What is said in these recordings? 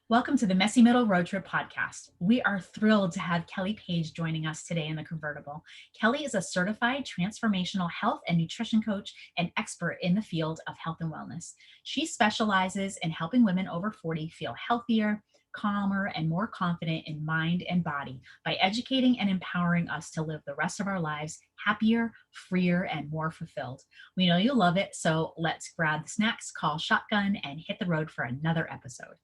Welcome to the Messy Middle Road Trip podcast. We are thrilled to have Kelly Page joining us today in the convertible. Kelly is a certified transformational health and nutrition coach and expert in the field of health and wellness. She specializes in helping women over 40 feel healthier, calmer, and more confident in mind and body by educating and empowering us to live the rest of our lives happier, freer, and more fulfilled. We know you love it, so let's grab the snacks, call shotgun, and hit the road for another episode.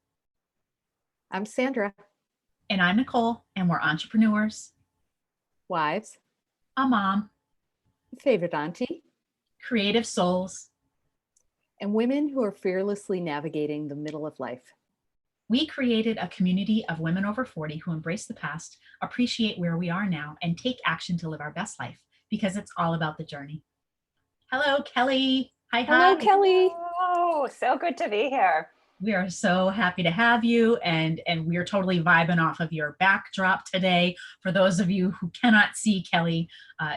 I'm Sandra. And I'm Nicole, and we're entrepreneurs, Wives, a mom, favorite auntie, creative souls. and women who are fearlessly navigating the middle of life. We created a community of women over 40 who embrace the past, appreciate where we are now, and take action to live our best life because it's all about the journey. Hello, Kelly. Hi. Hello, Kelly. Oh, so good to be here. We are so happy to have you, and we're totally vibing off of your backdrop today. For those of you who cannot see Kelly,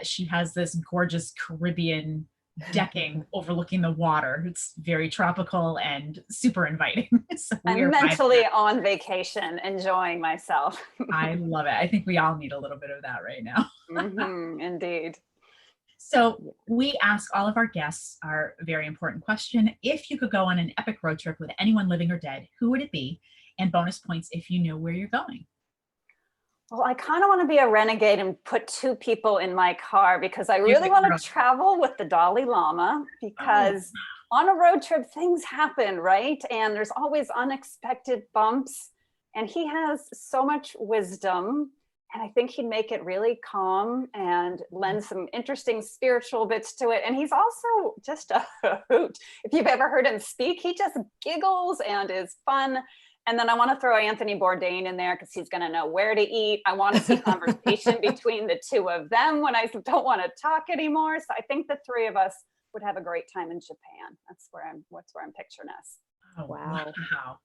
she has this gorgeous Caribbean decking overlooking the water. It's very tropical and super inviting. So I'm mentally on vacation, enjoying myself. I love it. I think we all need a little bit of that right now. Indeed. So we ask all of our guests our very important question. If you could go on an epic road trip with anyone living or dead, who would it be? And bonus points if you know where you're going. Well, I kind of want to be a renegade and put two people in my car because I really want to travel with the Dalai Lama because on a road trip, things happen, right? And there's always unexpected bumps. And he has so much wisdom. And I think he'd make it really calm and lend some interesting spiritual bits to it. And he's also just a hoot. If you've ever heard him speak, he just giggles and is fun. And then I want to throw Anthony Bourdain in there because he's going to know where to eat. I want to see conversation between the two of them when I don't want to talk anymore. So I think the three of us would have a great time in Japan. That's where I'm picturing us. Oh, wow.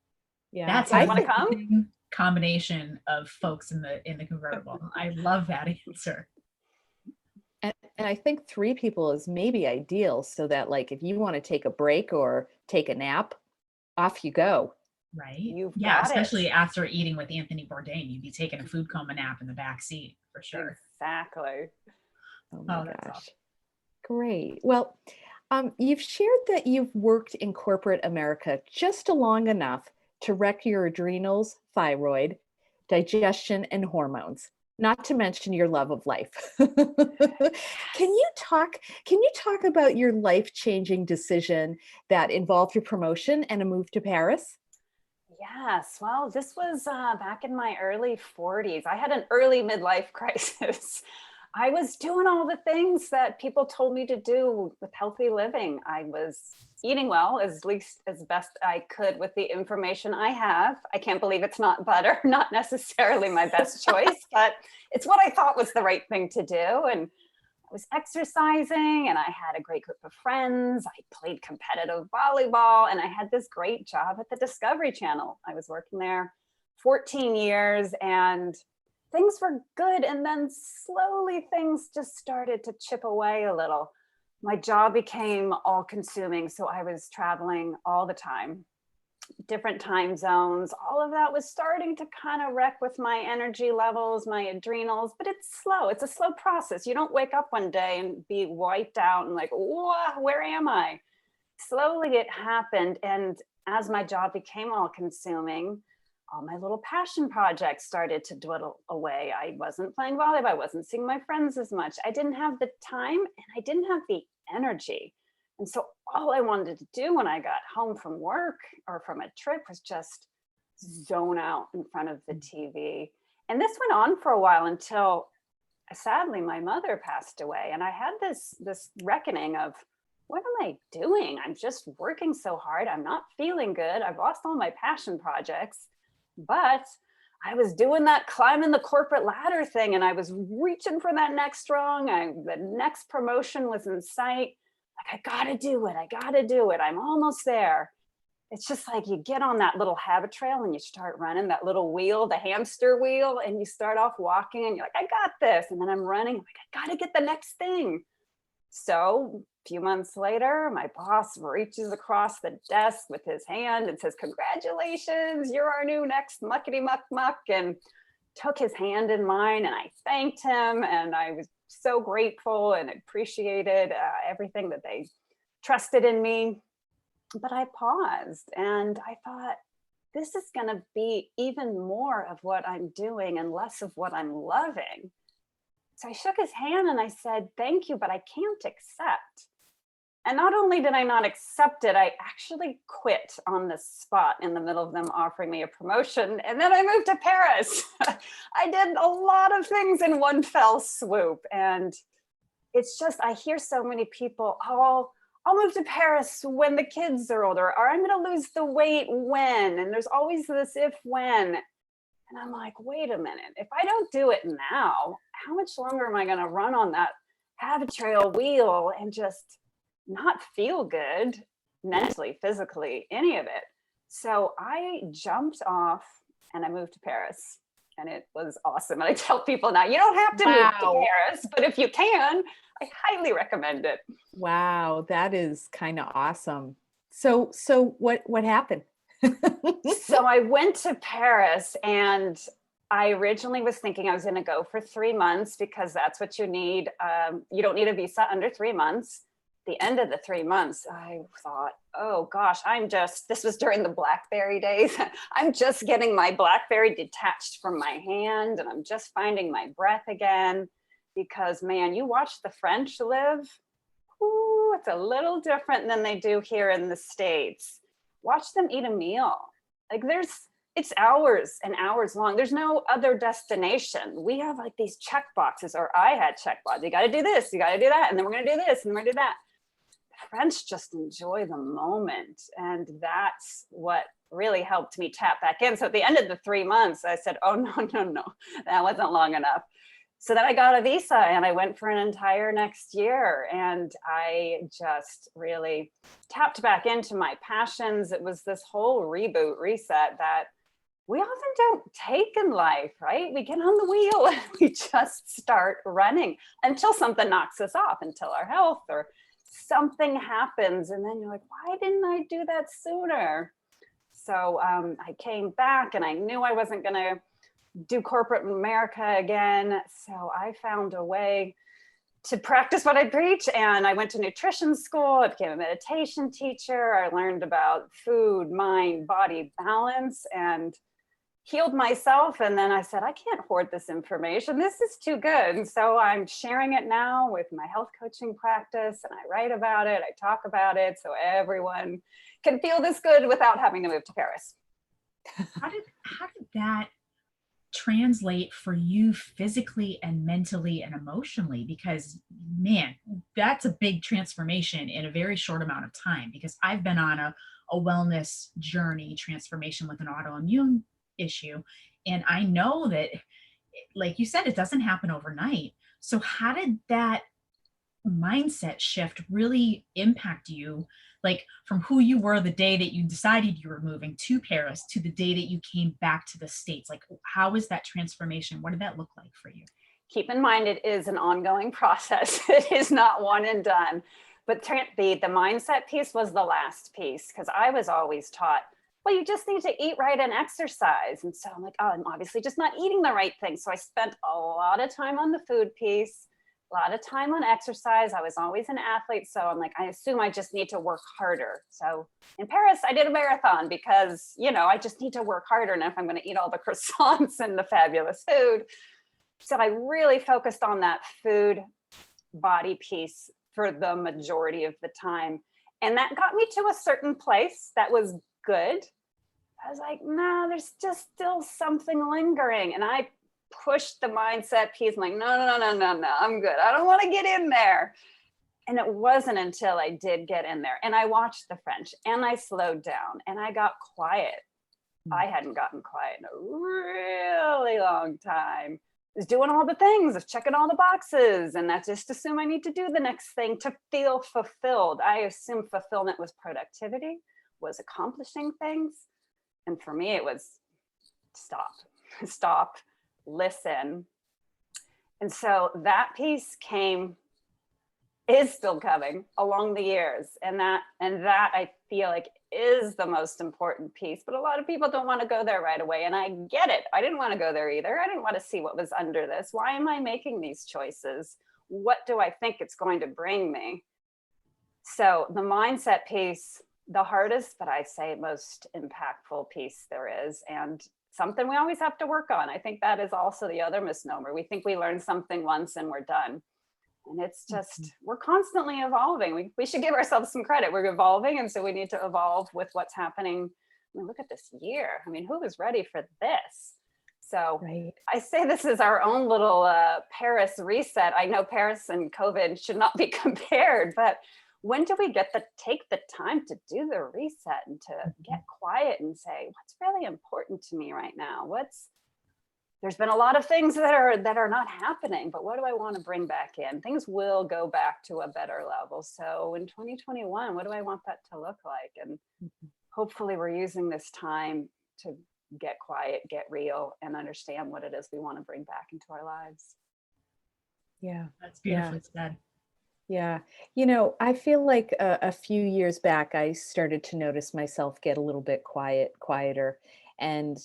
Yeah, that's a want to come? Combination of folks in the convertible. I love that answer. And I think three people is maybe ideal so that, like, if you want to take a break or take a nap, off you go. Right. Yeah, especially after eating with Anthony Bourdain, you'd be taking a food coma nap in the back seat for sure. Exactly. Oh my gosh. Awesome. Great. Well, you've shared that you've worked in corporate America just long enough to wreck your adrenals, thyroid, digestion, and hormones, not to mention your love of life. Can you talk about your life-changing decision that involved your promotion and a move to Paris? Yes. Well, this was back in my early 40s. I had an early midlife crisis. I was doing all the things that people told me to do with healthy living. I was eating well, as best I could with the information I have. I can't believe it's not butter, not necessarily my best choice, but it's what I thought was the right thing to do. And I was exercising and I had a great group of friends. I played competitive volleyball and I had this great job at the Discovery Channel. I was working there 14 years and things were good. And then slowly things just started to chip away a little. My job became all consuming. So I was traveling all the time, different time zones. All of that was starting to kind of wreck with my energy levels, my adrenals, but it's slow. It's a slow process. You don't wake up one day and be wiped out and like, where am I? Slowly it happened. And as my job became all consuming, all my little passion projects started to dwindle away. I wasn't playing volleyball. I wasn't seeing my friends as much. I didn't have the time and I didn't have the energy. And so all I wanted to do when I got home from work or from a trip was just zone out in front of the TV. And this went on for a while until sadly my mother passed away. And I had this reckoning of, what am I doing? I'm just working so hard. I'm not feeling good. I've lost all my passion projects. But I was doing that climbing the corporate ladder thing and I was reaching for that next rung. The next promotion was in sight. Like, I gotta do it. I'm almost there. It's just like you get on that little habit trail and you start running that little wheel, the hamster wheel, and you start off walking and you're like, I got this. And then I'm running, I'm like, I gotta get the next thing. So few months later, my boss reaches across the desk with his hand and says, "Congratulations, you're our new next muckety muck muck," and took his hand in mine, and I thanked him, and I was so grateful and appreciated everything that they trusted in me. But I paused and I thought, this is going to be even more of what I'm doing and less of what I'm loving. So I shook his hand and I said, "Thank you, but I can't accept." And not only did I not accept it, I actually quit on the spot in the middle of them offering me a promotion. And then I moved to Paris. I did a lot of things in one fell swoop. And it's just, I hear so many people, "Oh, I'll move to Paris when the kids are older," or "I'm going to lose the weight when," and there's always this if when. And I'm like, wait a minute, if I don't do it now, how much longer am I going to run on that habit trail wheel and just not feel good mentally, physically, any of it? So I jumped off and I moved to Paris, and it was awesome. And I tell people now, you don't have to move to Paris, but if you can, I highly recommend it. Wow, that is kind of awesome. So what happened? So I went to Paris, and I originally was thinking I was going to go for 3 months because that's what you need. You don't need a visa under 3 months. The end of the 3 months, I thought, oh gosh, this was during the BlackBerry days. I'm just getting my BlackBerry detached from my hand, and I'm just finding my breath again. Because man, you watch the French live, ooh, it's a little different than they do here in the States. Watch them eat a meal. Like it's hours and hours long. There's no other destination. We have like these check boxes, or I had check boxes. You got to do this, you got to do that, and then we're going to do this, and we're going to do that. The French just enjoy the moment. And that's what really helped me tap back in. So at the end of the 3 months, I said, oh, no, that wasn't long enough. So then I got a visa and I went for an entire next year, and I just really tapped back into my passions. It was this whole reboot, reset that we often don't take in life, right? We get on the wheel and we just start running until something knocks us off, until our health or something happens. And then you're like, why didn't I do that sooner? So I came back and I knew I wasn't going to do corporate America again. So I found a way to practice what I preach, and I went to nutrition school. I became a meditation teacher. I learned about food, mind, body balance, and healed myself. And then I said, I can't hoard this information. This is too good. And so I'm sharing it now with my health coaching practice, and I write about it. I talk about it so everyone can feel this good without having to move to Paris. How did that translate for you physically and mentally and emotionally? Because man, that's a big transformation in a very short amount of time, because I've been on a wellness journey transformation with an autoimmune issue, and I know that, like you said, it doesn't happen overnight. So how did that mindset shift really impact you, like from who you were the day that you decided you were moving to Paris to the day that you came back to the States? Like, how was that transformation? What did that look like for you? Keep in mind, it is an ongoing process. It is not one and done. But the mindset piece was the last piece, because I was always taught, well, you just need to eat right and exercise. And so I'm like, oh, I'm obviously just not eating the right thing. So I spent a lot of time on the food piece, a lot of time on exercise. I was always an athlete. So I'm like, I assume I just need to work harder. So in Paris, I did a marathon because, I just need to work harder. And if I'm going to eat all the croissants and the fabulous food. So I really focused on that food body piece for the majority of the time. And that got me to a certain place that was good. I was like, no, there's just still something lingering. And I pushed the mindset piece. I'm like, no, I'm good. I don't want to get in there. And it wasn't until I did get in there and I watched the French and I slowed down and I got quiet. I hadn't gotten quiet in a really long time. I was doing all the things of checking all the boxes, and I just assume I need to do the next thing to feel fulfilled. I assume fulfillment was productivity, was accomplishing things. And for me, it was stop, listen. And so that piece came, is still coming along the years. And that I feel like is the most important piece. But a lot of people don't want to go there right away. And I get it. I didn't want to go there either. I didn't want to see what was under this. Why am I making these choices? What do I think it's going to bring me? So the mindset piece, the hardest, but I say most impactful piece there is, and something we always have to work on. I think that is also the other misnomer. We think we learn something once and we're done. And it's just, we're constantly evolving. We should give ourselves some credit. We're evolving. And so we need to evolve with what's happening. I mean, look at this year. I mean, who was ready for this? So right. I say this is our own little Paris reset. I know Paris and COVID should not be compared, but when do we take the time to do the reset and to get quiet and say, what's really important to me right now? There's been a lot of things that are not happening, but what do I want to bring back in? Things will go back to a better level. So in 2021, what do I want that to look like? And hopefully we're using this time to get quiet, get real, and understand what it is we want to bring back into our lives. Yeah. That's beautifully said. Yeah. You know, I feel like a few years back, I started to notice myself get a little bit quieter. And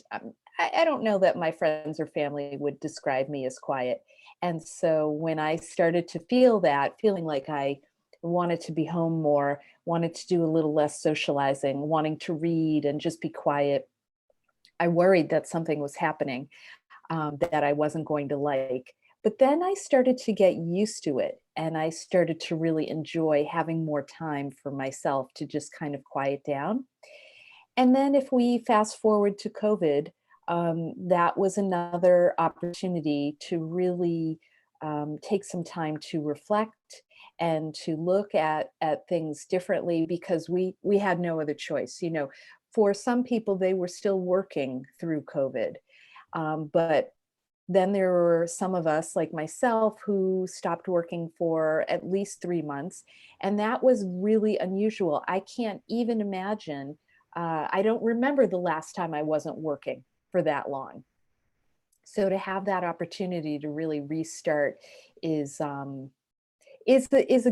I don't know that my friends or family would describe me as quiet. And so when I started to feeling like I wanted to be home more, wanted to do a little less socializing, wanting to read and just be quiet, I worried that something was happening that I wasn't going to like. But then I started to get used to it, and I started to really enjoy having more time for myself to just kind of quiet down. And then if we fast forward to COVID, that was another opportunity to really take some time to reflect and to look at things differently, because we had no other choice. You know, for some people, they were still working through COVID, but then there were some of us, like myself, who stopped working for at least 3 months. And that was really unusual. I can't even imagine. I don't remember the last time I wasn't working for that long. So to have that opportunity to really restart is a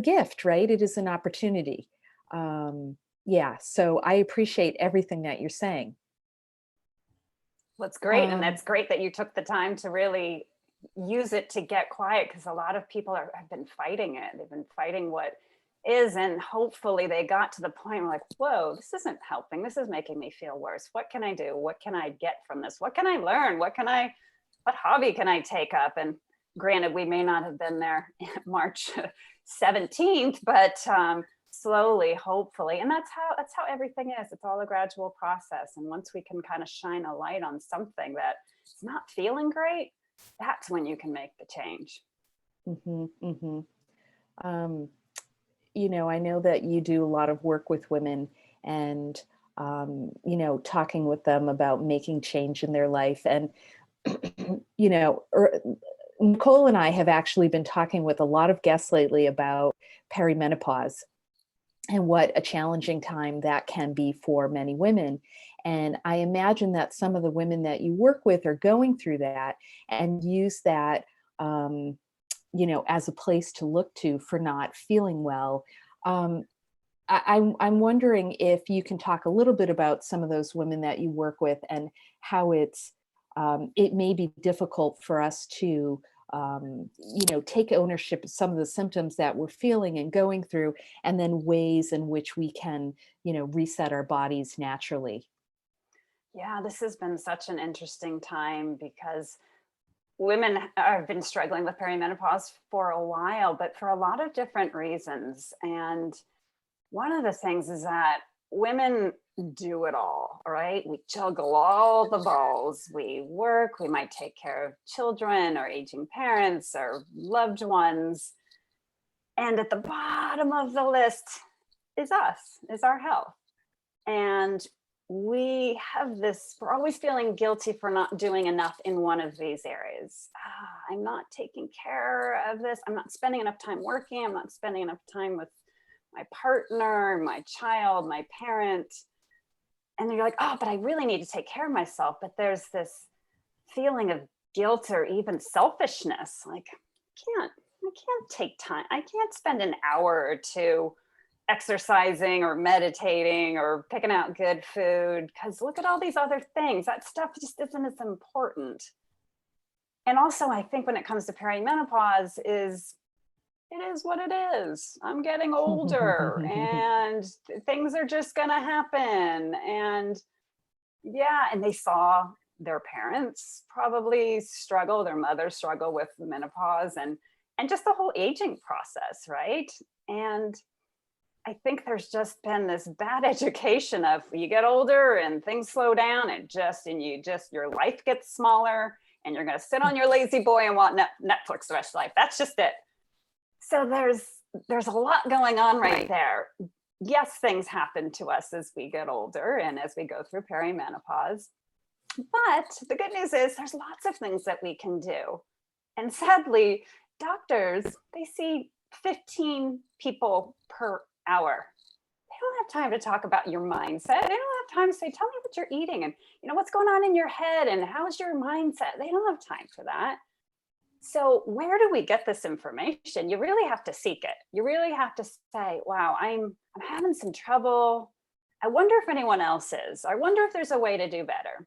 gift, right? It is an opportunity. Yeah. So I appreciate everything that you're saying. Well, it's great. And that's great that you took the time to really use it to get quiet, because a lot of people have been fighting it. They've been fighting what is, and hopefully they got to the point where like, whoa, this isn't helping. This is making me feel worse. What can I do? What can I get from this? What can I learn? What hobby can I take up? And granted, we may not have been there March 17th, but slowly, hopefully. And that's how everything is. It's all a gradual process. And once we can kind of shine a light on something that it's not feeling great, that's when you can make the change. You know, I know that you do a lot of work with women, and you know, talking with them about making change in their life. And you know, Nicole and I have actually been talking with a lot of guests lately about perimenopause and what a challenging time that can be for many women. And I imagine that some of the women that you work with are going through that and use that, you know, as a place to look to for not feeling well. I'm I'm wondering if you can talk a little bit about some of those women that you work with and how it may be difficult for us to you know, take ownership of some of the symptoms that we're feeling and going through, and then ways in which we can, you know, reset our bodies naturally. Yeah, this has been such an interesting time because women have been struggling with perimenopause for a while, but for a lot of different reasons. And one of the things is that women do it all right? We juggle all the balls. We work, we might take care of children or aging parents or loved ones. And at the bottom of the list is us, is our health. And we have this, we're always feeling guilty for not doing enough in one of these areas. I'm not taking care of this. I'm not spending enough time working. I'm not spending enough time with my partner, my child, my parent. And then you're like, oh, but I really need to take care of myself. But there's this feeling of guilt or even selfishness. Like, I can't take time. I can't spend an hour or two exercising or meditating or picking out good food, because look at all these other things. That stuff just isn't as important. And also, I think when it comes to perimenopause, it is what it is. I'm getting older and things are just going to happen. And yeah, and they saw their parents probably struggle, their mothers struggle with menopause and just the whole aging process, right? And I think there's just been this bad education of you get older and things slow down and your life gets smaller and you're going to sit on your lazy boy and want Netflix the rest of your life. That's just it. So there's a lot going on right there. Yes, things happen to us as we get older and as we go through perimenopause. But the good news is there's lots of things that we can do. And sadly, doctors, they see 15 people per hour. They don't have time to talk about your mindset. They don't have time to say, tell me what you're eating and what's going on in your head and how's your mindset. They don't have time for that. So where do we get this information? You really have to seek it. You really have to say, wow, I'm having some trouble. I wonder if anyone else is. I wonder if there's a way to do better.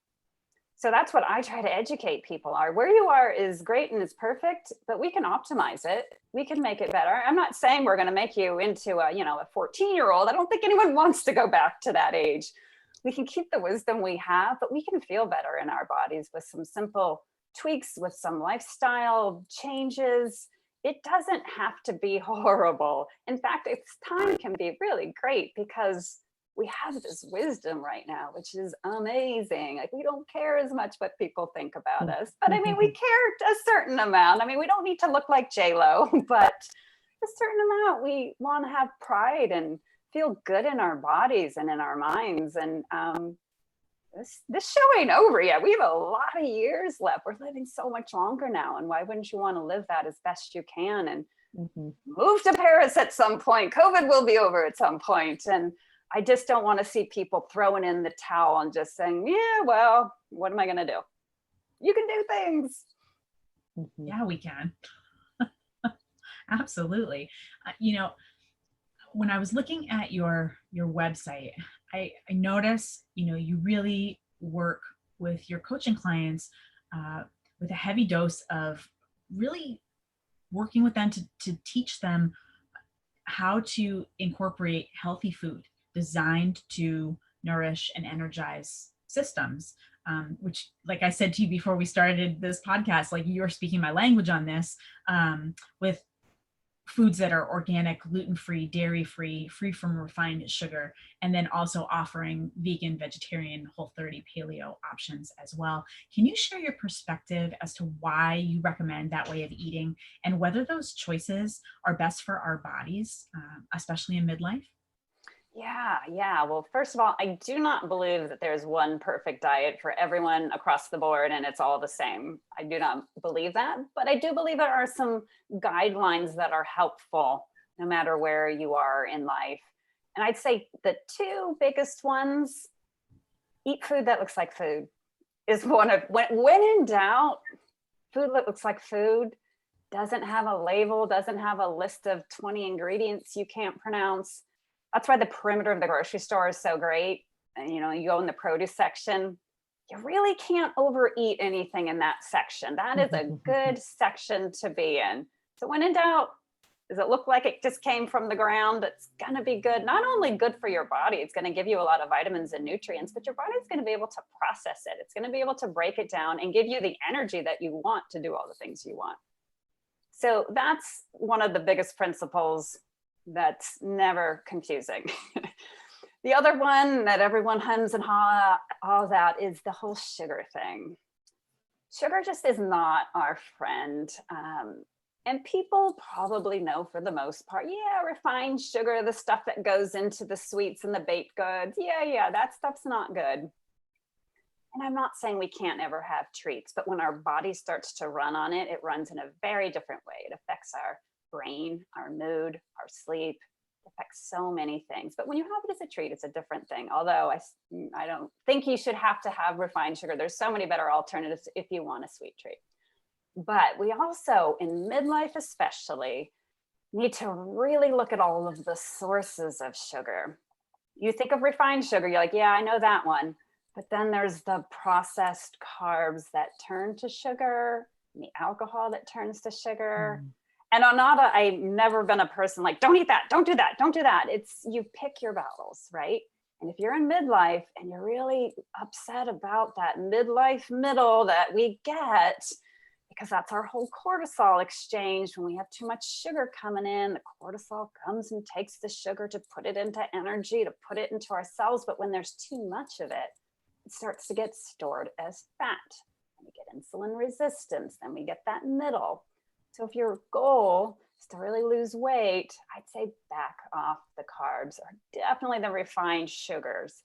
So that's what I try to educate people are. Where you are is great and it's perfect, but we can optimize it. We can make it better. I'm not saying we're going to make you into a 14-year-old. I don't think anyone wants to go back to that age. We can keep the wisdom we have, but we can feel better in our bodies with some simple tweaks, with some lifestyle changes. It doesn't have to be horrible. In fact, its time can be really great because we have this wisdom right now, which is amazing. Like we don't care as much what people think about us, but I mean, we care a certain amount. I mean, we don't need to look like J-Lo, but a certain amount. We want to have pride and feel good in our bodies and in our minds. And this show ain't over yet. We have a lot of years left. We're living so much longer now. And why wouldn't you want to live that as best you can and move to Paris at some point? COVID will be over at some point. And I just don't want to see people throwing in the towel and just saying, yeah, well, what am I going to do? You can do things. Yeah, we can. Absolutely. When I was looking at your website, I noticed, you really work with your coaching clients with a heavy dose of really working with them to teach them how to incorporate healthy food designed to nourish and energize systems, which, like I said to you before we started this podcast, like you're speaking my language on this, with foods that are organic, gluten-free, dairy-free, free from refined sugar, and then also offering vegan, vegetarian, Whole30 paleo options as well. Can you share your perspective as to why you recommend that way of eating and whether those choices are best for our bodies, especially in midlife? Yeah. Well, first of all, I do not believe that there's one perfect diet for everyone across the board and it's all the same. I do not believe that, but I do believe there are some guidelines that are helpful no matter where you are in life. And I'd say the two biggest ones, eat food that looks like food is one of, when in doubt, food that looks like food, doesn't have a label, doesn't have a list of 20 ingredients you can't pronounce. That's why the perimeter of the grocery store is so great. And, you go in the produce section, you really can't overeat anything in that section. That is a good section to be in. So when in doubt, does it look like it just came from the ground? It's going to be good. Not only good for your body, it's going to give you a lot of vitamins and nutrients, but your body's going to be able to process it. It's going to be able to break it down and give you the energy that you want to do all the things you want. So that's one of the biggest principles that's never confusing. The other one that everyone hums and haws out is the whole sugar thing. Sugar just is not our friend. And people probably know for the most part, refined sugar, the stuff that goes into the sweets and the baked goods. Yeah, that stuff's not good. And I'm not saying we can't ever have treats, but when our body starts to run on it, it runs in a very different way. It affects our brain, our mood, our sleep, affects so many things. But when you have it as a treat, it's a different thing. Although I don't think you should have to have refined sugar. There's so many better alternatives if you want a sweet treat. But we also, in midlife especially, need to really look at all of the sources of sugar. You think of refined sugar, you're like, yeah, I know that one. But then there's the processed carbs that turn to sugar, and the alcohol that turns to sugar. And I've never been a person like, don't eat that, don't do that, don't do that. It's, you pick your battles, right? And if you're in midlife and you're really upset about that midlife middle that we get, because that's our whole cortisol exchange. When we have too much sugar coming in, the cortisol comes and takes the sugar to put it into energy, to put it into our cells. But when there's too much of it, it starts to get stored as fat. And we get insulin resistance, then we get that middle. So if your goal is to really lose weight, I'd say back off the carbs, or definitely the refined sugars.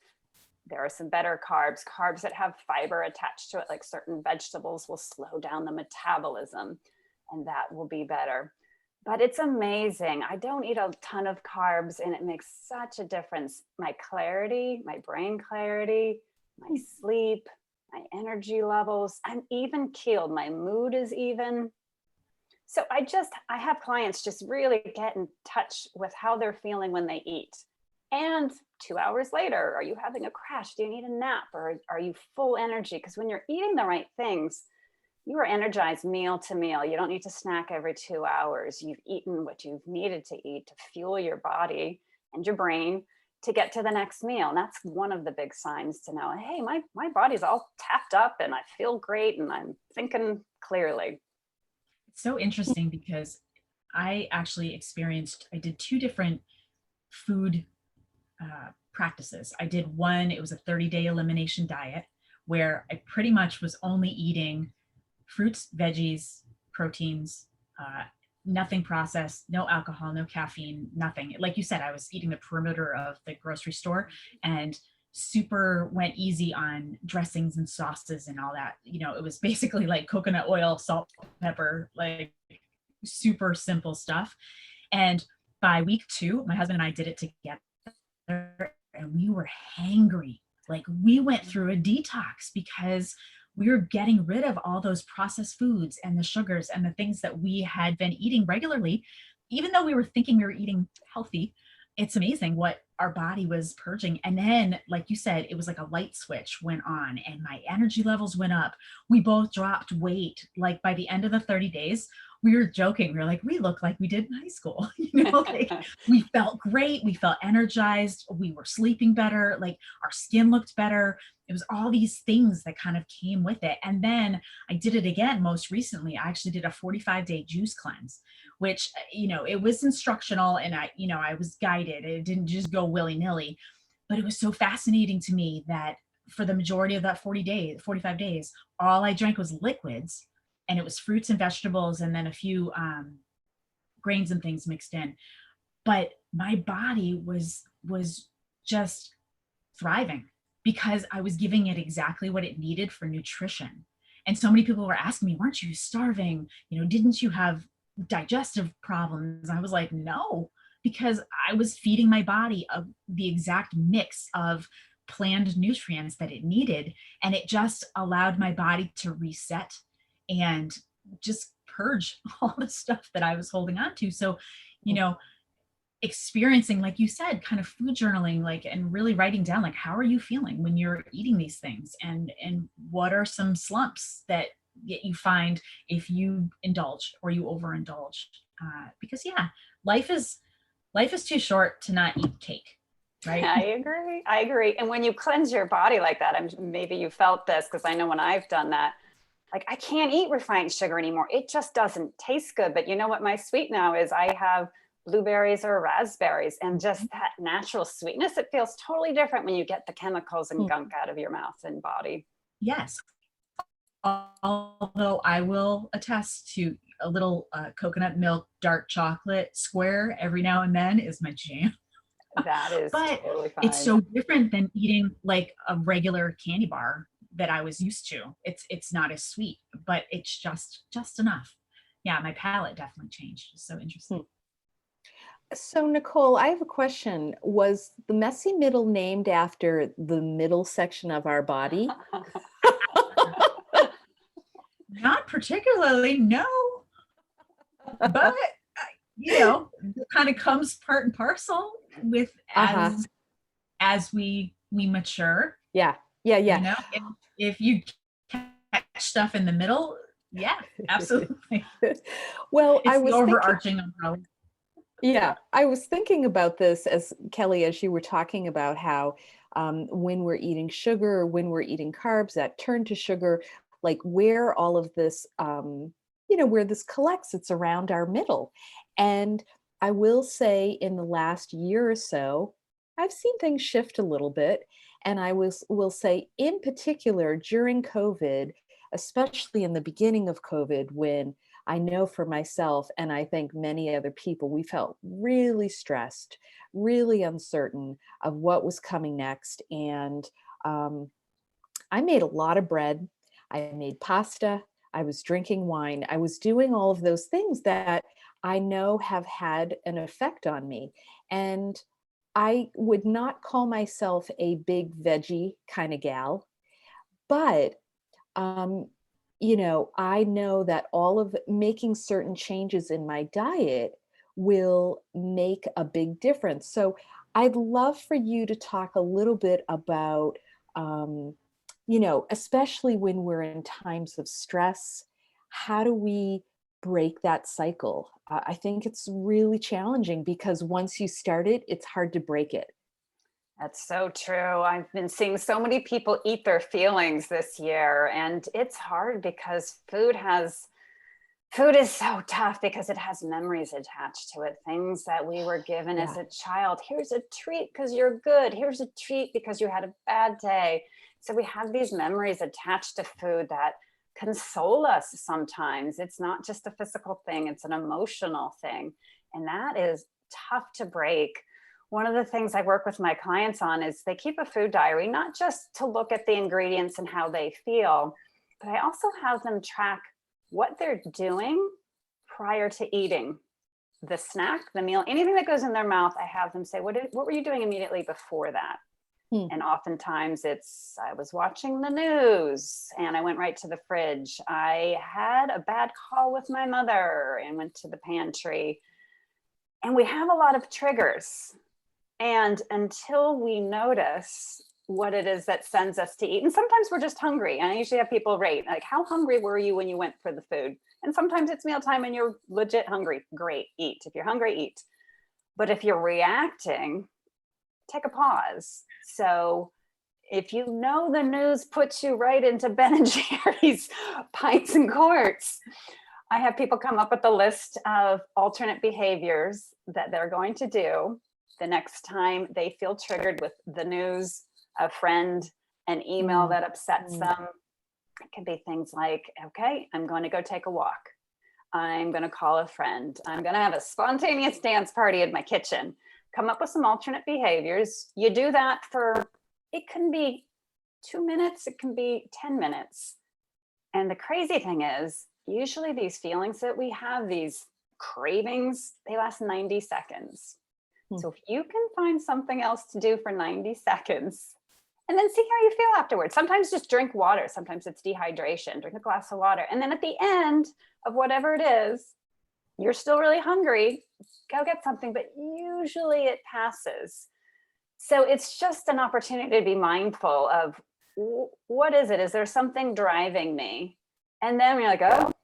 There are some better carbs that have fiber attached to it, like certain vegetables will slow down the metabolism, and that will be better. But it's amazing. I don't eat a ton of carbs, and it makes such a difference. My clarity, my brain clarity, my sleep, my energy levels, I'm even keeled. My mood is even. So I have clients just really get in touch with how they're feeling when they eat. And 2 hours later, are you having a crash? Do you need a nap? Or are you full energy? Because when you're eating the right things, you are energized meal to meal. You don't need to snack every 2 hours. You've eaten what you've needed to eat to fuel your body and your brain to get to the next meal. And that's one of the big signs to know, hey, my body's all tapped up and I feel great and I'm thinking clearly. It's so interesting because I actually I did two different food practices. I did one, it was a 30-day elimination diet where I pretty much was only eating fruits, veggies, proteins, nothing processed, no alcohol, no caffeine, nothing. Like you said, I was eating the perimeter of the grocery store and super went easy on dressings and sauces and all that. You know, it was basically like coconut oil, salt, pepper, like super simple stuff. And by week 2, my husband and I did it together and we were hangry. Like we went through a detox because we were getting rid of all those processed foods and the sugars and the things that we had been eating regularly. Even though we were thinking we were eating healthy, it's amazing what our body was purging. And then, like you said, it was like a light switch went on and my energy levels went up. We both dropped weight. Like by the end of the 30 days, we were joking. We were like, we look like we did in high school. You know, like we felt great. We felt energized. We were sleeping better. Like our skin looked better. It was all these things that kind of came with it. And then I did it again most recently. I actually did a 45-day juice cleanse, which, you know, it was instructional and I was guided. It didn't just go willy-nilly, but it was so fascinating to me that for the majority of that 45 days, all I drank was liquids, and it was fruits and vegetables and then a few grains and things mixed in. But my body was just thriving because I was giving it exactly what it needed for nutrition. And so many people were asking me, weren't you starving? You know, didn't you have digestive problems? I was like, no, because I was feeding my body the exact mix of planned nutrients that it needed. And it just allowed my body to reset and just purge all the stuff that I was holding on to. So, you know, experiencing, like you said, kind of food journaling, like, and really writing down, like, how are you feeling when you're eating these things? And what are some slumps that you find if you indulge or you overindulge? Because yeah, life is too short to not eat cake. Right? I agree. And when you cleanse your body like that, maybe you felt this, because I know when I've done that, like I can't eat refined sugar anymore. It just doesn't taste good. But you know what my sweet now is? I have blueberries or raspberries, and just that natural sweetness, it feels totally different when you get the chemicals and gunk out of your mouth and body. Yes. Although I will attest to a little coconut milk dark chocolate square every now and then is my jam. That is but totally fine. It's so different than eating like a regular candy bar that I was used to. It's not as sweet, but it's just enough. Yeah, my palate definitely changed. It's so interesting. So Nicole, I have a question. Was the messy middle named after the middle section of our body? Not particularly, no. But it kind of comes part and parcel with as we mature. Yeah. If you catch stuff in the middle, yeah, absolutely. Well, it's the overarching umbrella. Yeah, I was thinking about this as Kelly, as you were talking about how when we're eating sugar, or when we're eating carbs, that turn to sugar, like where all of this, where this collects, it's around our middle. And I will say in the last year or so, I've seen things shift a little bit. And will say in particular during COVID, especially in the beginning of COVID, when I know for myself, and I think many other people, we felt really stressed, really uncertain of what was coming next. And I made a lot of bread. I made pasta. I was drinking wine. I was doing all of those things that I know have had an effect on me. And I would not call myself a big veggie kind of gal, but I know that all of making certain changes in my diet will make a big difference. So I'd love for you to talk a little bit about, especially when we're in times of stress, how do we break that cycle? I think it's really challenging because once you start it, it's hard to break it. That's so true. I've been seeing so many people eat their feelings this year, and it's hard because food is so tough because it has memories attached to it. Things that we were given as a child. Here's a treat because you're good. Here's a treat because you had a bad day. So we have these memories attached to food that console us sometimes. It's not just a physical thing, it's an emotional thing. And that is tough to break. One of the things I work with my clients on is they keep a food diary, not just to look at the ingredients and how they feel, but I also have them track what they're doing prior to eating the snack, the meal, anything that goes in their mouth. I have them say, what were you doing immediately before that? And oftentimes it's, I was watching the news and I went right to the fridge. I had a bad call with my mother and went to the pantry. And we have a lot of triggers. And until we notice what it is that sends us to eat, and sometimes we're just hungry. And I usually have people rate, like, how hungry were you when you went for the food? And sometimes it's mealtime and you're legit hungry. Great, eat. If you're hungry, eat. But if you're reacting, take a pause. So if you know the news puts you right into Ben and Jerry's pints and quarts, I have people come up with a list of alternate behaviors that they're going to do the next time they feel triggered with the news, a friend, an email that upsets them. It could be things like, okay, I'm going to go take a walk. I'm going to call a friend. I'm going to have a spontaneous dance party in my kitchen. Come up with some alternate behaviors. You do that for, it can be 2 minutes, it can be 10 minutes. And the crazy thing is, usually these feelings that we have, these cravings, they last 90 seconds. So if you can find something else to do for 90 seconds and then see how you feel afterwards. Sometimes just drink water. Sometimes it's dehydration. Drink a glass of water. And then at the end of whatever it is, you're still really hungry, go get something, but usually it passes. So it's just an opportunity to be mindful of what is it? Is there something driving me? And then you're like, oh, of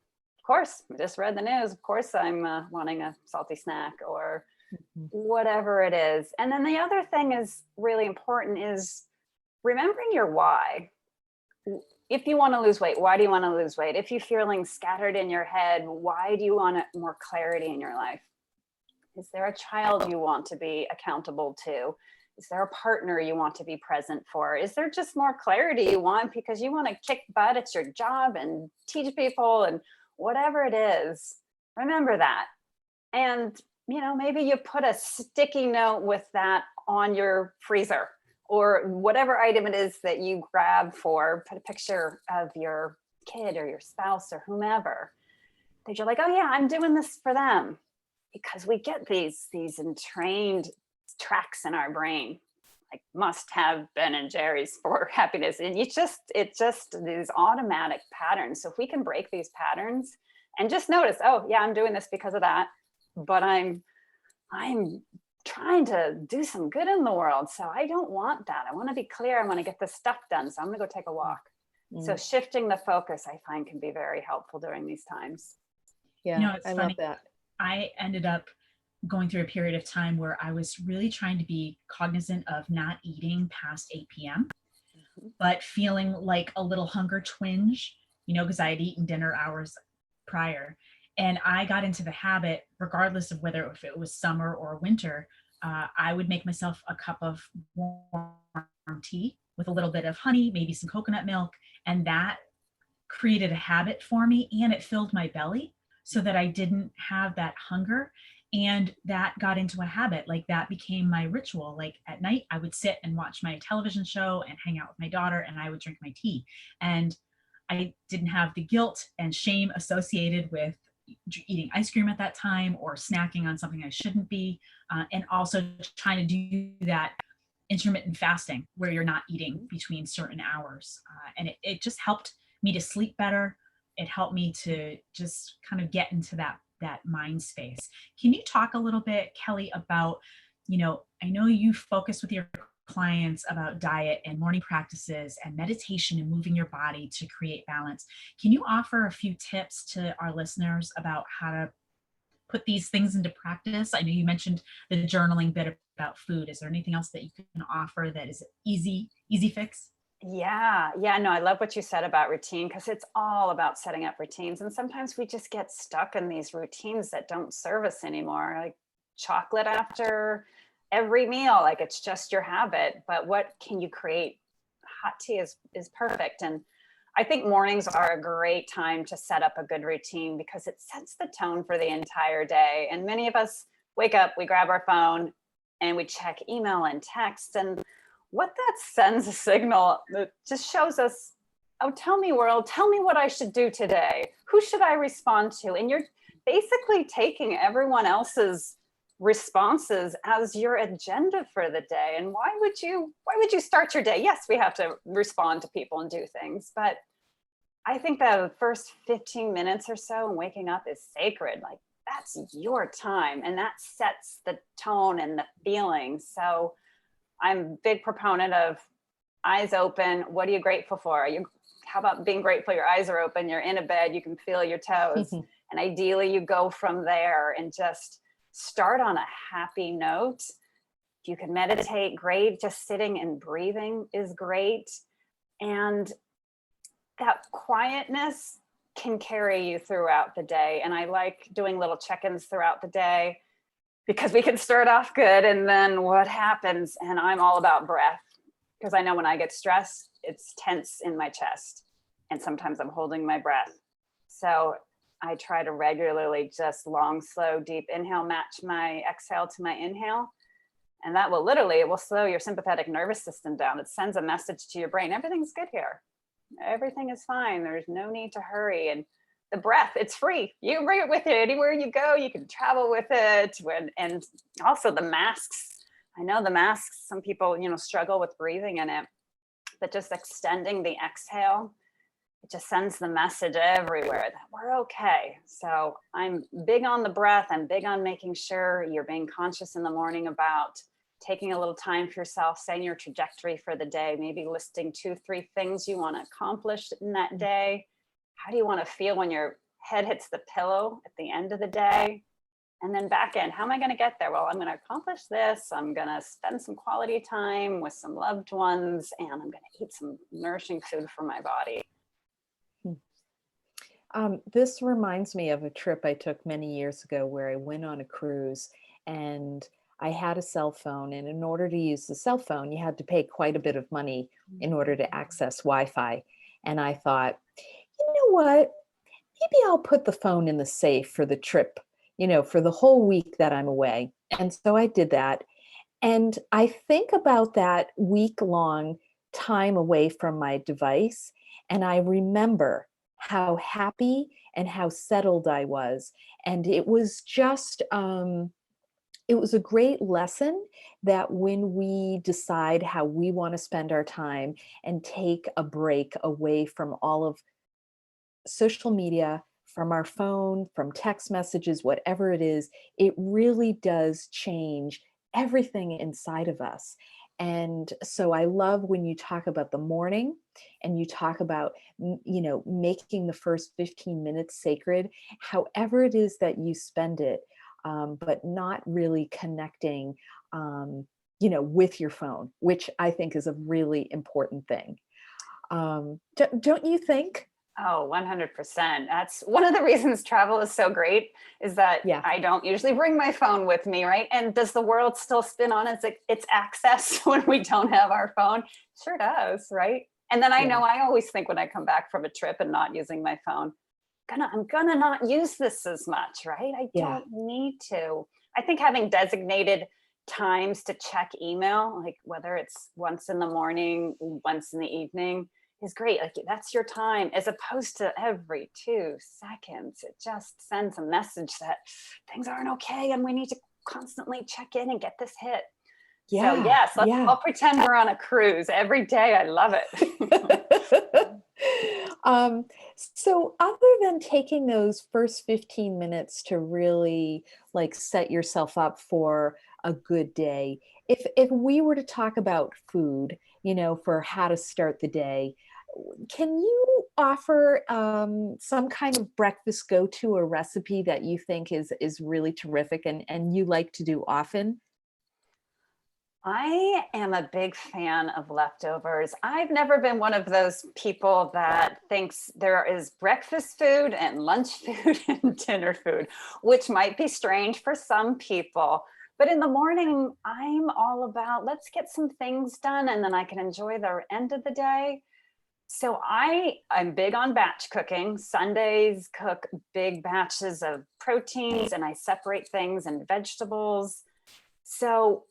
course, I just read the news. Of course, I'm wanting a salty snack or whatever it is. And then the other thing is really important is remembering your why. If you want to lose weight, why do you want to lose weight? If you're feeling scattered in your head, why do you want more clarity in your life? Is there a child you want to be accountable to? Is there a partner you want to be present for? Is there just more clarity you want because you want to kick butt at your job and teach people and whatever it is? Remember that. And, maybe you put a sticky note with that on your freezer or whatever item it is that you grab for, put a picture of your kid or your spouse or whomever, that you're like, oh yeah, I'm doing this for them. Because we get these entrained tracks in our brain like must have Ben and Jerry's for happiness. And it's just these automatic patterns. So if we can break these patterns and just notice, oh yeah, I'm doing this because of that, but I'm trying to do some good in the world. So I don't want that. I want to be clear. I want to get this stuff done. So I'm going to go take a walk. So shifting the focus, I find, can be very helpful during these times. Yeah, It's I funny. love that. I ended up going through a period of time where I was really trying to be cognizant of not eating past 8 p.m., but feeling like a little hunger twinge, because I had eaten dinner hours prior. And I got into the habit, regardless of whether if it was summer or winter, I would make myself a cup of warm tea with a little bit of honey, maybe some coconut milk. And that created a habit for me, and it filled my belly so that I didn't have that hunger. And that got into a habit. Like that became my ritual. Like at night, I would sit and watch my television show and hang out with my daughter, and I would drink my tea. And I didn't have the guilt and shame associated with eating ice cream at that time or snacking on something I shouldn't be. And also trying to do that intermittent fasting where you're not eating between certain hours. And it just helped me to sleep better. It helped me to just kind of get into that mind space. Can you talk a little bit, Kelly, about, I know you focus with your clients about diet and morning practices and meditation and moving your body to create balance. Can you offer a few tips to our listeners about how to put these things into practice? I know you mentioned the journaling bit about food. Is there anything else that you can offer that is easy fix? Yeah. No, I love what you said about routine, because it's all about setting up routines. And sometimes we just get stuck in these routines that don't serve us anymore, like chocolate after every meal, like it's just your habit. But what can you create? Hot tea is perfect. And I think mornings are a great time to set up a good routine because it sets the tone for the entire day. And many of us wake up, we grab our phone and we check email and text. And what that sends a signal that just shows us, oh, tell me world, tell me what I should do today. Who should I respond to? And you're basically taking everyone else's responses as your agenda for the day. And why would you start your day? Yes, we have to respond to people and do things, but I think the first 15 minutes or so and waking up is sacred. Like that's your time, and that sets the tone and the feeling. So I'm a big proponent of eyes open. What are you grateful for? How about being grateful your eyes are open, you're in a bed, you can feel your toes. And ideally you go from there and just start on a happy note. If you can meditate, great. Just sitting and breathing is great. And that quietness can carry you throughout the day. And I like doing little check-ins throughout the day because we can start off good and then what happens? And I'm all about breath because I know when I get stressed, it's tense in my chest. And sometimes I'm holding my breath. So I try to regularly just long, slow, deep inhale, match my exhale to my inhale. And that will it will slow your sympathetic nervous system down. It sends a message to your brain. Everything's good here. Everything is fine. There's no need to hurry. And the breath, it's free. You can bring it with you anywhere you go. You can travel with it. And also the masks. I know the masks, some people, struggle with breathing in it, but just extending the exhale, it just sends the message everywhere that we're okay. So I'm big on the breath. I'm big on making sure you're being conscious in the morning about taking a little time for yourself, setting your trajectory for the day, maybe listing 2-3 things you want to accomplish in that day. How do you want to feel when your head hits the pillow at the end of the day? And then back in, how am I going to get there? Well, I'm going to accomplish this. I'm going to spend some quality time with some loved ones, and I'm going to eat some nourishing food for my body. This reminds me of a trip I took many years ago where I went on a cruise and I had a cell phone. And in order to use the cell phone, you had to pay quite a bit of money in order to access Wi-Fi. And I thought, you know what? Maybe I'll put the phone in the safe for the trip, for the whole week that I'm away. And so I did that. And I think about that week-long time away from my device. And I remember how happy and how settled I was. And it was just it was a great lesson that when we decide how we want to spend our time and take a break away from all of social media, from our phone, from text messages, whatever it is, it really does change everything inside of us. And so I love when you talk about the morning and you talk about, making the first 15 minutes sacred, however it is that you spend it, but not really connecting, with your phone, which I think is a really important thing. Don't you think? Oh, 100%. That's one of the reasons travel is so great, is that Yeah. I don't usually bring my phone with me, right? And does the world still spin on its access when we don't have our phone? Sure does, right? And then I know I always think when I come back from a trip and not using my phone, I'm gonna not use this as much, right? I don't need to. I think having designated times to check email, like whether it's once in the morning, once in the evening, is great. Like that's your time, as opposed to every 2 seconds. It just sends a message that things aren't okay and we need to constantly check in and get this hit. So yes, let's all pretend we're on a cruise every day. I love it. So other than taking those first 15 minutes to really like set yourself up for a good day, if we were to talk about food, for how to start the day, can you offer some kind of breakfast go-to or recipe that you think is really terrific and you like to do often? I am a big fan of leftovers. I've never been one of those people that thinks there is breakfast food and lunch food and dinner food, which might be strange for some people. But in the morning, I'm all about let's get some things done and then I can enjoy the end of the day. So I'm big on batch cooking. Sundays cook big batches of proteins and I separate things and vegetables. So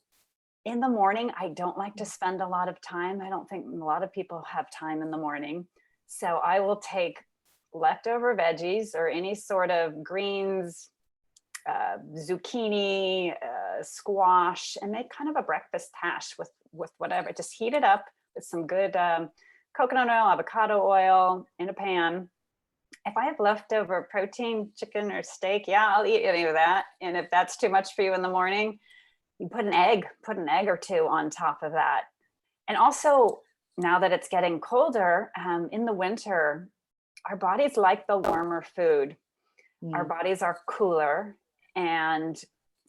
in the morning, I don't like to spend a lot of time. I don't think a lot of people have time in the morning. So I will take leftover veggies or any sort of greens, zucchini, squash, and make kind of a breakfast hash with whatever. Just heat it up with some good coconut oil, avocado oil in a pan. If I have leftover protein, chicken or steak, I'll eat any of that. And if that's too much for you in the morning, you put an egg or two on top of that. And also, now that it's getting colder, in the winter, our bodies like the warmer food. Our bodies are cooler, and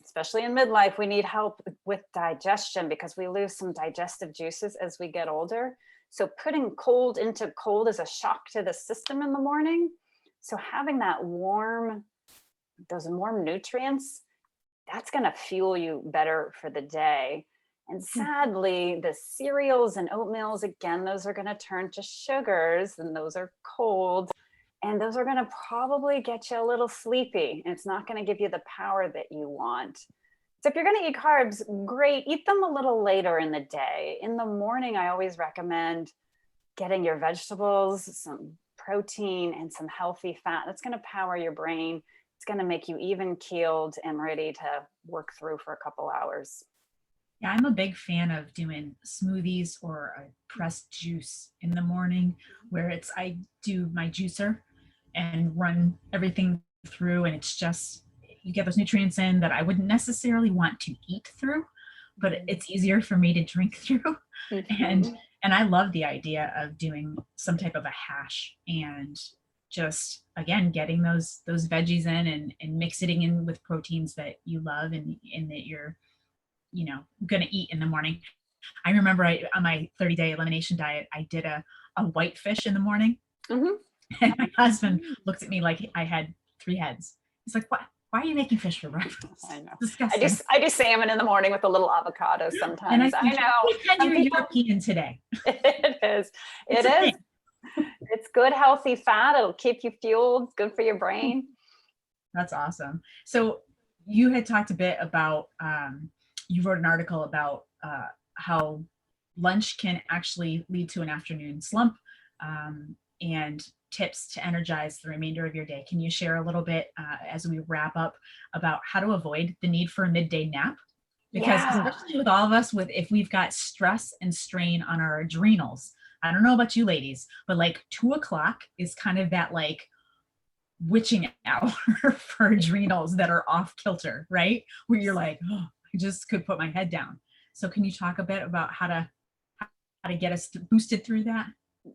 especially in midlife, we need help with digestion because we lose some digestive juices as we get older. So putting cold into cold is a shock to the system in the morning. So having those warm nutrients, that's going to fuel you better for the day. And sadly, the cereals and oatmeals, again, those are going to turn to sugars and those are cold. And those are going to probably get you a little sleepy. And it's not going to give you the power that you want. So if you're going to eat carbs, great, eat them a little later in the day. In the morning, I always recommend getting your vegetables, some protein, and some healthy fat. That's going to power your brain. It's going to make you even keeled and ready to work through for a couple hours. Yeah, I'm a big fan of doing smoothies or a pressed juice in the morning where I do my juicer and run everything through, and it's just, you get those nutrients in that I wouldn't necessarily want to eat through, but it's easier for me to drink through. And I love the idea of doing some type of a hash and just, again, getting those veggies in and mixing in with proteins that you love and that you're going to eat in the morning. I remember on my 30-day elimination diet, I did a white fish in the morning. And my husband looked at me like I had 3 heads. He's like, "What? Why are you making fish for breakfast?" I know. Disgusting. I do salmon in the morning with a little avocado sometimes. And I know. Pretend you're European today. It is. It is. It's good, healthy fat. It'll keep you fueled. Good for your brain. That's awesome. So you had talked a bit about, you wrote an article about how lunch can actually lead to an afternoon slump. and tips to energize the remainder of your day. Can you share a little bit as we wrap up about how to avoid the need for a midday nap? Because especially with all of us, if we've got stress and strain on our adrenals, I don't know about you ladies, but like 2:00 is kind of that like witching hour for adrenals that are off kilter, right? Where you're like, oh, I just could put my head down. So can you talk a bit about how to get us boosted through that?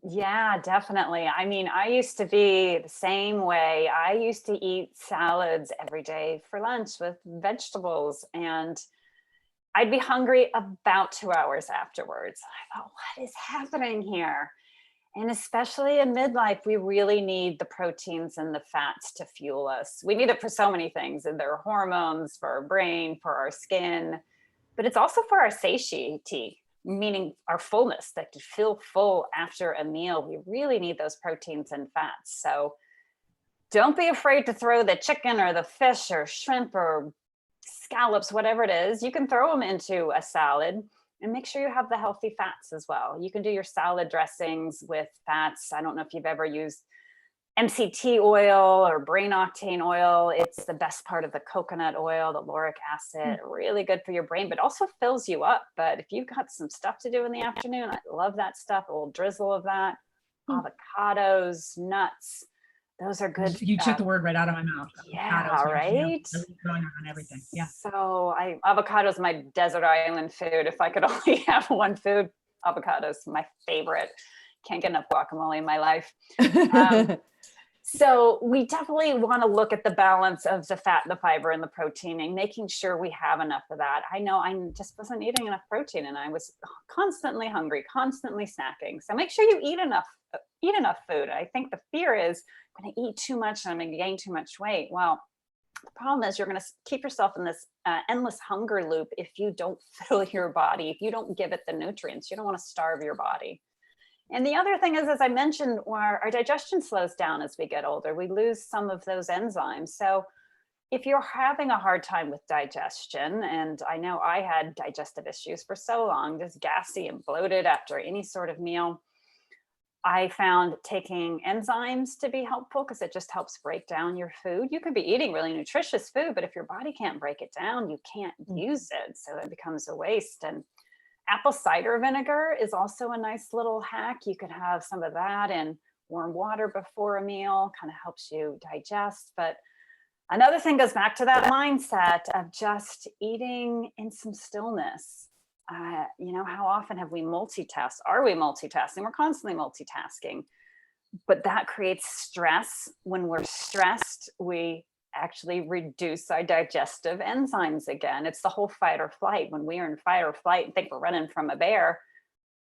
Yeah, definitely. I mean, I used to be the same way. I used to eat salads every day for lunch with vegetables, and I'd be hungry about 2 hours afterwards. I thought, what is happening here? And especially in midlife, we really need the proteins and the fats to fuel us. We need it for so many things, and there are hormones for our brain, for our skin, but it's also for our satiety, meaning our fullness, that to feel full after a meal. We really need those proteins and fats. So don't be afraid to throw the chicken or the fish or shrimp or scallops, whatever it is. You can throw them into a salad, and make sure you have the healthy fats as well. You can do your salad dressings with fats. I don't know if you've ever used MCT oil or brain octane oil. It's the best part of the coconut oil, the lauric acid, really good for your brain, but also fills you up. But if you've got some stuff to do in the afternoon, I love that stuff, a little drizzle of that. Avocados, nuts, those are good. You took the word right out of my mouth. Yeah, Avocados, right? really going on everything. Yeah. So avocados, my desert island food. If I could only have one food, avocados, my favorite. Can't get enough guacamole in my life. So we definitely want to look at the balance of the fat, the fiber, and the protein, and making sure we have enough of that. I know I just wasn't eating enough protein, and I was constantly hungry, constantly snacking. So make sure you eat enough food. I think the fear is, I'm going to eat too much and I'm going to gain too much weight. Well, the problem is you're going to keep yourself in this endless hunger loop if you don't fill your body, if you don't give it the nutrients. You don't want to starve your body. And the other thing is, as I mentioned, our digestion slows down as we get older. We lose some of those enzymes. So if you're having a hard time with digestion, and I know I had digestive issues for so long, just gassy and bloated after any sort of meal, I found taking enzymes to be helpful because it just helps break down your food. You could be eating really nutritious food, but if your body can't break it down, you can't use it. So it becomes a waste. And apple cider vinegar is also a nice little hack. You could have some of that in warm water before a meal, kind of helps you digest. But another thing goes back to that mindset of just eating in some stillness. How often have we multitasked? Are we multitasking? We're constantly multitasking, but that creates stress. When we're stressed, we actually reduce our digestive enzymes again. It's the whole fight or flight. When we are in fight or flight and think we're running from a bear,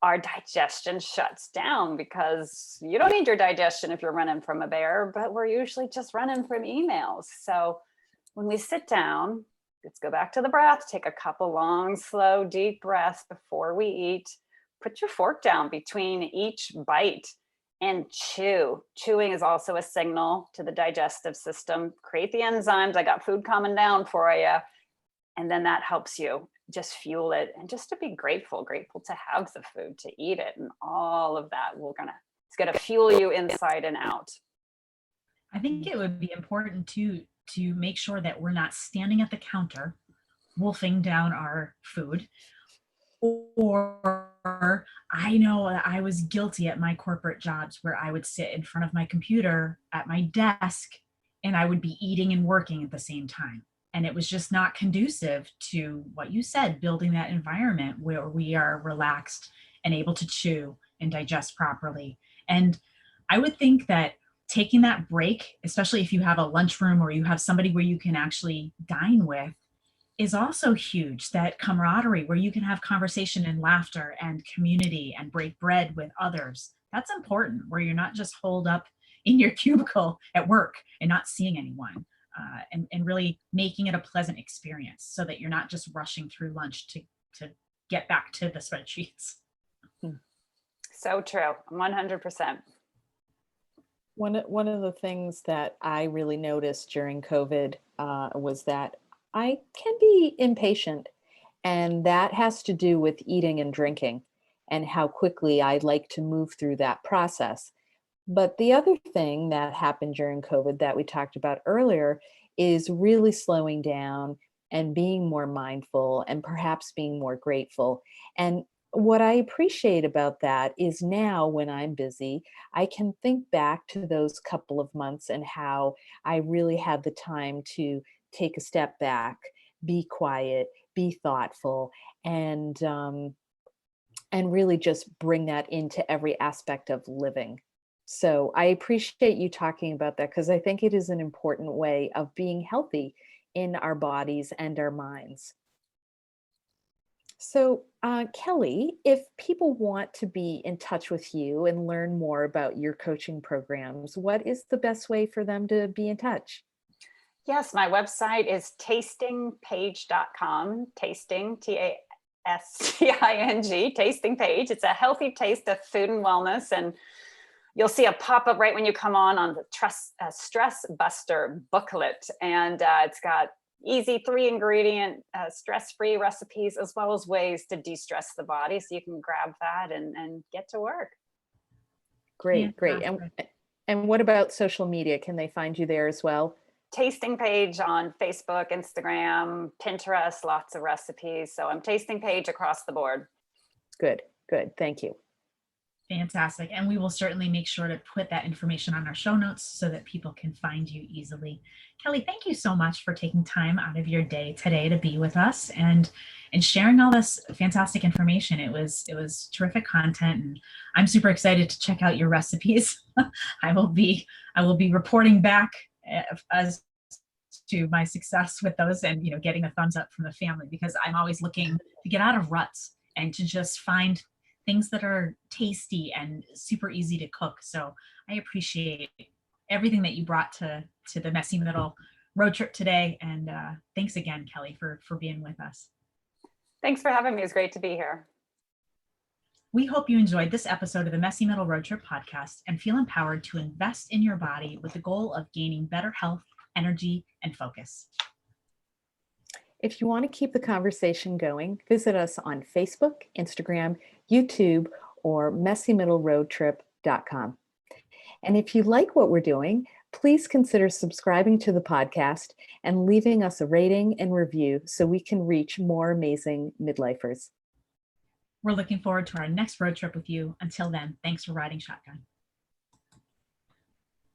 our digestion shuts down, because you don't need your digestion if you're running from a bear, but we're usually just running from emails. So when we sit down, let's go back to the breath, take a couple long, slow, deep breaths before we eat. Put your fork down between each bite and chew. Chewing is also a signal to the digestive system. Create the enzymes. I got food coming down for you. And then that helps you just fuel it, and just to be grateful to have the food, to eat it. And all of that it's going to fuel you inside and out. I think it would be important to make sure that we're not standing at the counter wolfing down our food. Or I know that I was guilty at my corporate jobs where I would sit in front of my computer at my desk and I would be eating and working at the same time. And it was just not conducive to what you said, building that environment where we are relaxed and able to chew and digest properly. And I would think that taking that break, especially if you have a lunchroom or you have somebody where you can actually dine with, is also huge. That camaraderie where you can have conversation and laughter and community and break bread with others. That's important, where you're not just holed up in your cubicle at work and not seeing anyone, and really making it a pleasant experience so that you're not just rushing through lunch to get back to the spreadsheets. So true, 100%. One of the things that I really noticed during COVID was that I can be impatient, and that has to do with eating and drinking and how quickly I like to move through that process. But the other thing that happened during COVID that we talked about earlier is really slowing down and being more mindful and perhaps being more grateful. And what I appreciate about that is now when I'm busy, I can think back to those couple of months and how I really had the time to take a step back, be quiet, be thoughtful, and really just bring that into every aspect of living. So I appreciate you talking about that because I think it is an important way of being healthy in our bodies and our minds. So, Kelly, if people want to be in touch with you and learn more about your coaching programs, what is the best way for them to be in touch? Yes, my website is tastingpage.com. Tasting, TASTING, Tasting Page. It's a healthy taste of food and wellness. And you'll see a pop-up right when you come on the Stress Buster booklet. And it's got easy 3-ingredient, stress-free recipes, as well as ways to de-stress the body. So you can grab that and get to work. Great, great. And what about social media? Can they find you there as well? Tasting Page on Facebook, Instagram, Pinterest, lots of recipes. So I'm Tasting Page across the board. Good, good. Thank you. Fantastic. And we will certainly make sure to put that information on our show notes so that people can find you easily. Kelly, thank you so much for taking time out of your day today to be with us and sharing all this fantastic information. It was terrific content, and I'm super excited to check out your recipes. I will be reporting back as to my success with those, and getting a thumbs up from the family, because I'm always looking to get out of ruts and to just find things that are tasty and super easy to cook. So I appreciate everything that you brought to the Messy Middle road trip today. And thanks again, Kelly, for being with us. Thanks for having me. It's great to be here. We hope you enjoyed this episode of the Messy Middle Road Trip podcast and feel empowered to invest in your body with the goal of gaining better health, energy, and focus. If you want to keep the conversation going, visit us on Facebook, Instagram, YouTube, or messymiddleroadtrip.com. And if you like what we're doing, please consider subscribing to the podcast and leaving us a rating and review so we can reach more amazing midlifers. We're looking forward to our next road trip with you. Until then, thanks for riding shotgun.